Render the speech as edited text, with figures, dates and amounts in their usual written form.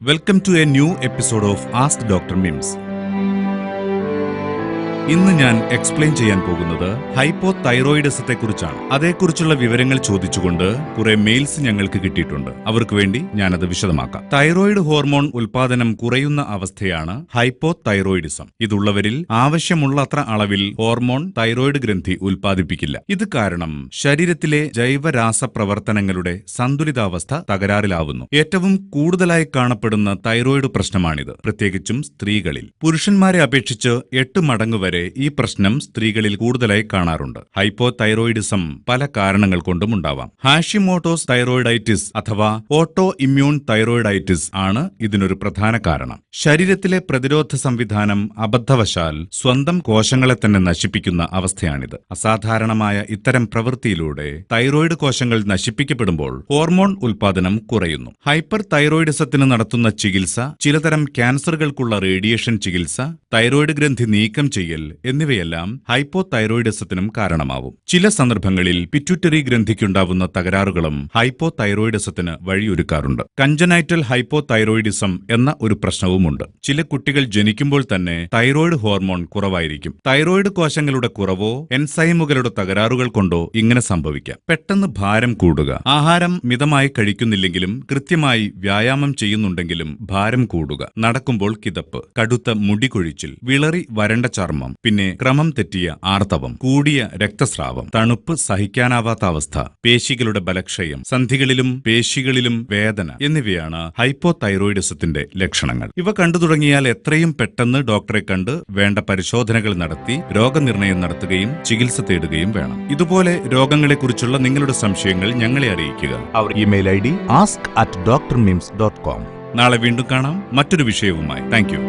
Welcome to a new episode of Ask Dr. Mims. ഇന്ന് ഞാൻ explain ചെയ്യാൻ പോകുന്നത് ഹൈപ്പോതൈറോയിഡിസത്തെക്കുറിച്ചാണ്. അതേക്കുറിച്ചുള്ള വിവരങ്ങൾ ചോദിച്ചുകൊണ്ട് കുറെ മെയിൽസ് ഞങ്ങൾക്ക് കിട്ടിയിട്ടുണ്ട്. അവർക്ക് വേണ്ടി ഞാനത് വിശദമാക്കാം. തൈറോയിഡ് ഹോർമോൺ ഉൽപാദനം കുറയുന്ന അവസ്ഥയാണ് ഹൈപ്പോതൈറോയിഡിസം. ഇതുള്ളവരിൽ ആവശ്യമുള്ളത്ര അളവിൽ ഹോർമോൺ തൈറോയിഡ് ഗ്രന്ഥി ഉൽപ്പാദിപ്പിക്കില്ല. ഇത് കാരണം ശരീരത്തിലെ ജൈവരാസപ്രവർത്തനങ്ങളുടെ സന്തുലിതാവസ്ഥ തകരാറിലാവുന്നു. ഏറ്റവും കൂടുതലായി കാണപ്പെടുന്ന തൈറോയിഡ് പ്രശ്നമാണിത്, പ്രത്യേകിച്ചും സ്ത്രീകളിൽ. പുരുഷന്മാരെ അപേക്ഷിച്ച് 8 മടങ്ങ് വരെ ഈ പ്രശ്നം സ്ത്രീകളിൽ കൂടുതലായി കാണാറുണ്ട്. ഹൈപ്പോതൈറോയിഡിസം പല കാരണങ്ങൾ കൊണ്ടും ഉണ്ടാവാം. ഹാഷിമോട്ടോസ് തൈറോയിഡൈറ്റിസ് അഥവാ ഓട്ടോ ഇമ്മ്യൂൺ തൈറോയിഡൈറ്റിസ് ആണ് ഇതിനൊരു പ്രധാന കാരണം. ശരീരത്തിലെ പ്രതിരോധ സംവിധാനം അബദ്ധവശാൽ സ്വന്തം കോശങ്ങളെ തന്നെ നശിപ്പിക്കുന്ന അവസ്ഥയാണിത്. അസാധാരണമായ ഇത്തരം പ്രവൃത്തിയിലൂടെ തൈറോയിഡ് കോശങ്ങൾ നശിപ്പിക്കപ്പെടുമ്പോൾ ഹോർമോൺ ഉൽപാദനം കുറയുന്നു. ഹൈപ്പർ തൈറോയിഡിസത്തിന് നടത്തുന്ന ചികിത്സ, ചിലതരം ക്യാൻസറുകൾക്കുള്ള റേഡിയേഷൻ ചികിത്സ, തൈറോയിഡ് ഗ്രന്ഥി നീക്കം ചെയ്യൽ എന്നിവയെല്ലാം ഹൈപ്പോതൈറോയിഡിസത്തിനും കാരണമാവും. ചില സന്ദർഭങ്ങളിൽ പിറ്റ്യൂട്ടറി ഗ്രന്ഥിക്കുണ്ടാവുന്ന തകരാറുകളും ഹൈപ്പോതൈറോയിഡിസത്തിന് വഴിയൊരുക്കാറുണ്ട്. കഞ്ചനൈറ്റൽ ഹൈപ്പോതൈറോയിഡിസം എന്ന ഒരു പ്രശ്നവുമുണ്ട്. ചില കുട്ടികൾ ജനിക്കുമ്പോൾ തന്നെ തൈറോയിഡ് ഹോർമോൺ കുറവായിരിക്കും. തൈറോയിഡ് കോശങ്ങളുടെ കുറവോ എൻസൈമുകളുടെ തകരാറുകൾ കൊണ്ടോ ഇങ്ങനെ സംഭവിക്കാം. പെട്ടെന്ന് ഭാരം കൂടുക, ആഹാരം മിതമായി കഴിക്കുന്നില്ലെങ്കിലും കൃത്യമായി വ്യായാമം ചെയ്യുന്നുണ്ടെങ്കിലും ഭാരം കൂടുക, നടക്കുമ്പോൾ കിതപ്പ്, കടുത്ത മുടി കൊഴിച്ചിൽ, വിളറി വരണ്ട ചർമ്മം, പിന്നെ ക്രമം തെറ്റിയ ആർത്തവം, കൂടിയ രക്തസ്രാവം, തണുപ്പ് സഹിക്കാനാവാത്ത അവസ്ഥ, പേശികളുടെ ബലക്ഷയം, സന്ധികളിലും പേശികളിലും വേദന എന്നിവയാണ് ഹൈപ്പോതൈറോയിഡിസത്തിന്റെ ലക്ഷണങ്ങൾ. ഇവ കണ്ടു തുടങ്ങിയാൽ എത്രയും പെട്ടെന്ന് ഡോക്ടറെ കണ്ട് വേണ്ട പരിശോധനകൾ നടത്തി രോഗനിർണയം നടത്തുകയും ചികിത്സ തേടുകയും വേണം. ഇതുപോലെ രോഗങ്ങളെക്കുറിച്ചുള്ള നിങ്ങളുടെ സംശയങ്ങൾ ഞങ്ങളെ അറിയിക്കുക. അവർ ഇമെയിൽ ID ask@drmims.com. നാളെ വീണ്ടും കാണാം മറ്റൊരു വിഷയവുമായി. Thank you.